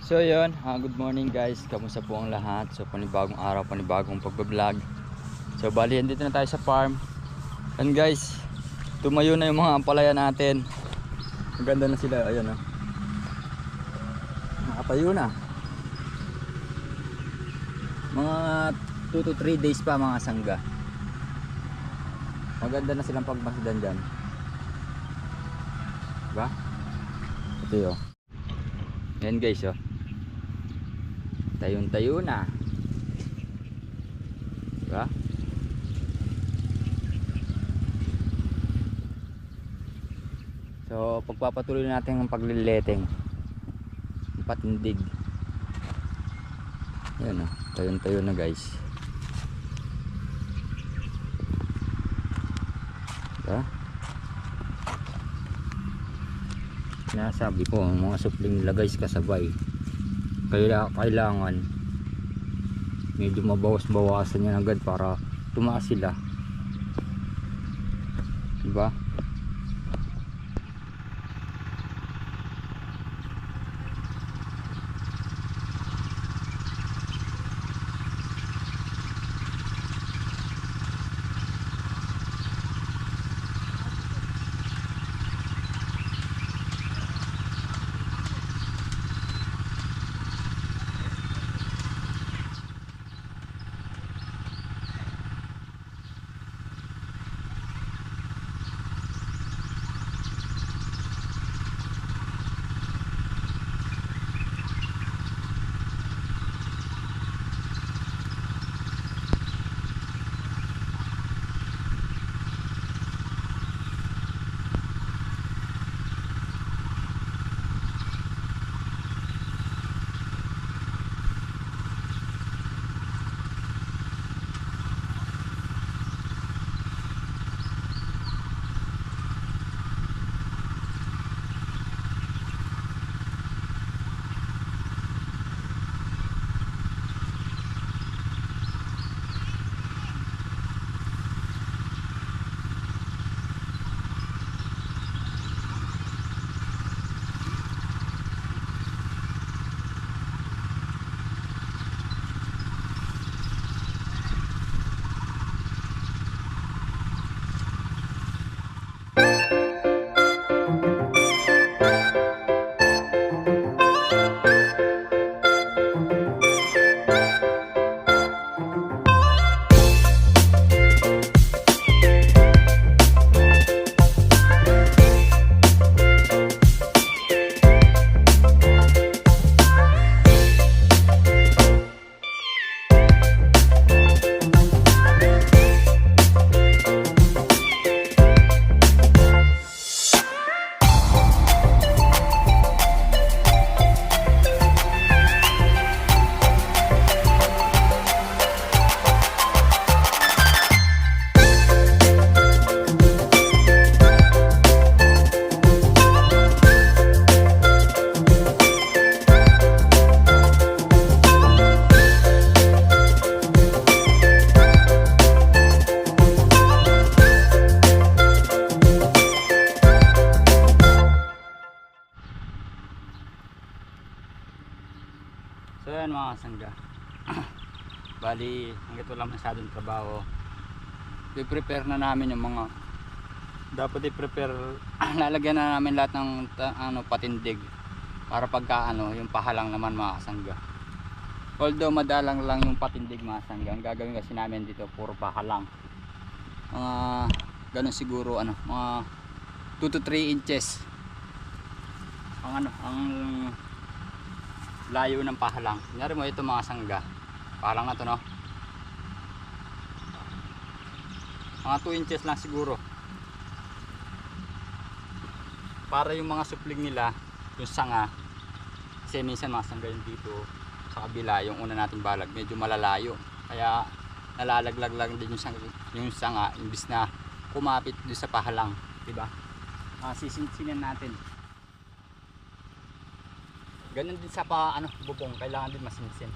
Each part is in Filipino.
So yun, good morning guys. Kamusta po ang lahat? So panibagong araw, panibagong pagbablog. So bali, dito na tayo sa farm. And guys, tumayo na yung mga ampalaya natin. Maganda na sila, ayun oh. Nakatayo na. Mga 2 to 3 days pa mga sangga. Maganda na silang pagmasdan dyan. Diba? Ito yun. Yan guys oh. Tayo na. Diba? So pagpapatuloy natin ang paglileteng, patindig. Yan o, tayo na guys. Diba? Sinasabi ko, mga supling nila guys kasabay. Kailangan medyo mabawas-bawasan yan agad para tumaas sila, diba? So yan mga sangga. Bali, hanggat walang masyadong trabaho, i-prepare na namin yung mga dapat i-prepare. Lalagyan na namin lahat ng patindig para pagka yung pahalang naman mga sangga. Although madalang lang yung patindig mga sangga, ang gagawin kasi namin dito puro pahalang. Mga ganun siguro mga 2 to 3 inches ang layo ng pahalang. Kunyari mo ito mga sangga, pahalang na to, no? Mga 2 inches lang siguro, para yung mga supling nila, yung sanga, kasi minsan mga sangga yung dito sa kabila, yung una nating balag medyo malalayo, kaya nalalaglag lang din yung sanga imbis na kumapit doon sa pahalang, diba? Sisinsinan natin. Ganun din sa bubong, kailangan din masinsin.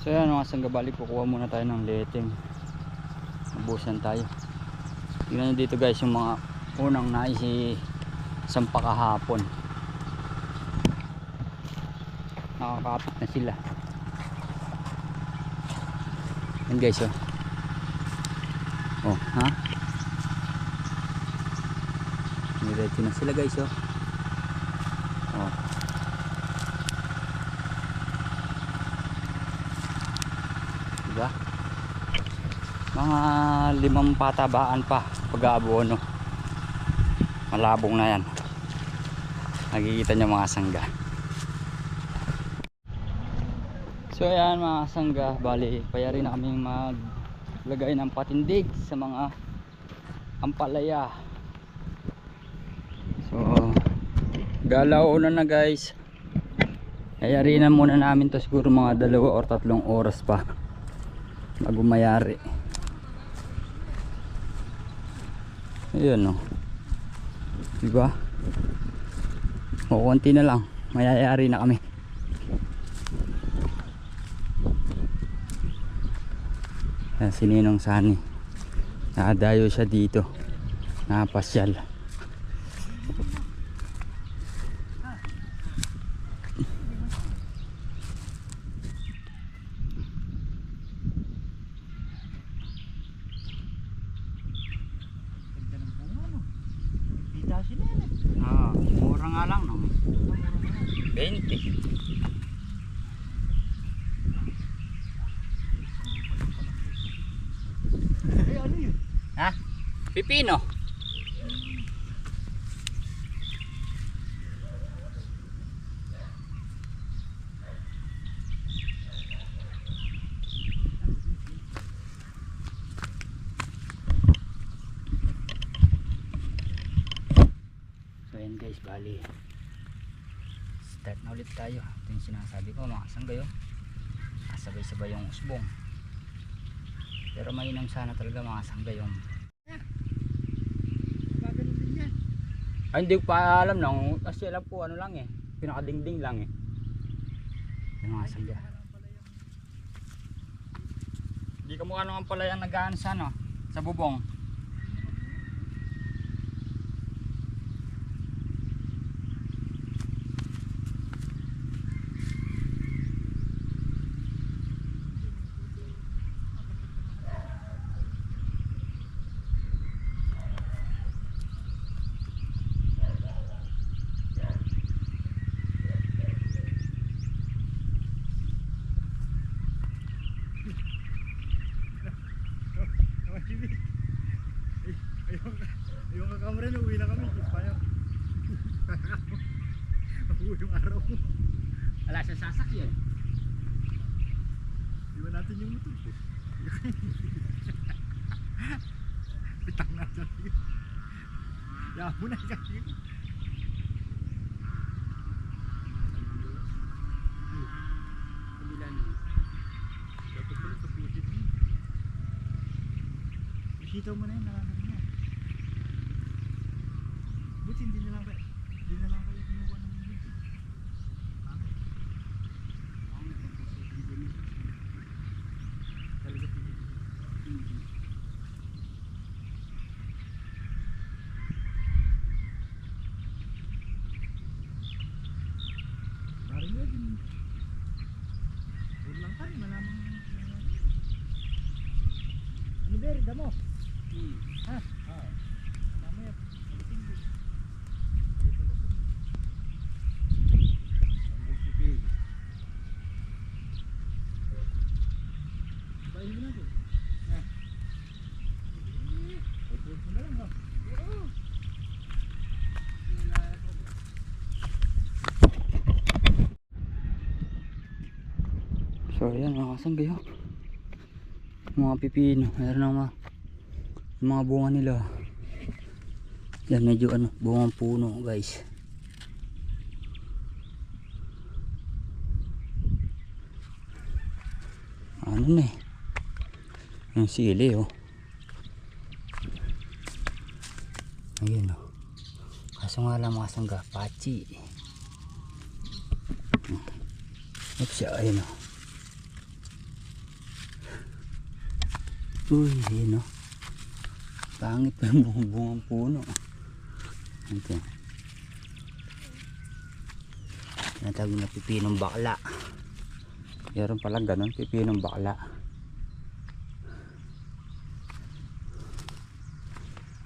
So yan mga sangga, balik kukuha muna tayo ng leteng. Nabusan tayo. Tingnan nyo dito guys yung mga unang sampa kahapon. Nakakapit na sila. Yan guys oh. Oh ha? Diretso na sila guys oh. Oh. Diba? Mga 5 patabaan pa pag-aabono. Malabong na yan. Nakikita nyo mga sangga. So ayan mga sangga, bali payari na kami maglagay ng patindig sa mga ampalaya. So galaw na guys. Payari na muna namin to, siguro mga 2 or 3 oras pa bago mayari. Ayan o, diba? O konti na lang mayayari na kami. Ayan, si Ninong Sani, nakadayo siya dito, nakapasyal. Mura nga lang no. 20. Ano yun? Ha? Pipino. So yan guys, bali start na ulit tayo. Ito yung sinasabi ko mga sanggayo, sabay-sabay yung usbong. Pero mainam sana talaga mga sanggayong. Gaganon din yan. Ay hindi ko pa alam no, kasi alam po ano lang eh, pinakadingding lang eh yung mga sangga. Hindi ka mukha naman pala yung nag-aan sa no, sa bubong. Yung kakamera na uwi na kami, paano? Uwi yung araw mo. Wala sa sasakyan. Iwan natin yung motor ko. Pitang na dyan. Yaman mo na kasi. Kabilan. Dapat pala sa pusit mo. Isitaw mo na yun, nalaman niya. Buti hindi na lang kayo kinuha ng video. Talaga pinili. Parang yun. Huwag lang ka rin, malamang. Ano ba, damo? Ha? Oo. Mamaya, palitin din. Dito na po. Ang sipig. Bayin mo na ito. Ha? Ay, pulot mo na lang, no? Oo. So yan mga kasanggayo, mga pipino, meron na mga bunga nila. Yan medyo ano, bungang puno guys. Ano na eh, yung sili oh. Ayun oh, kaso nga lang mga kasangga, pachi. Oops, ayun oh. Uy, yun o. Pangit pa yung bungang puno. Ito. Tinatawag na pipinong bakla. Meron pala ganun, pipinong bakla.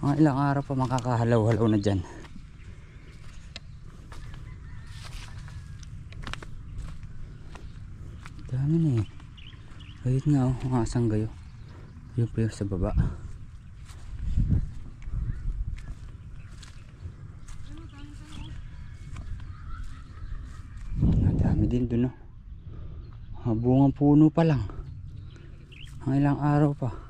Mga ilang araw pa makakahalaw-halaw na dyan. Dami na eh. Ayun nga oh, mga sanggayo. Yun pa yung sa baba. Dami din dun oh. Bungang puno pa lang. Ang ilang araw pa.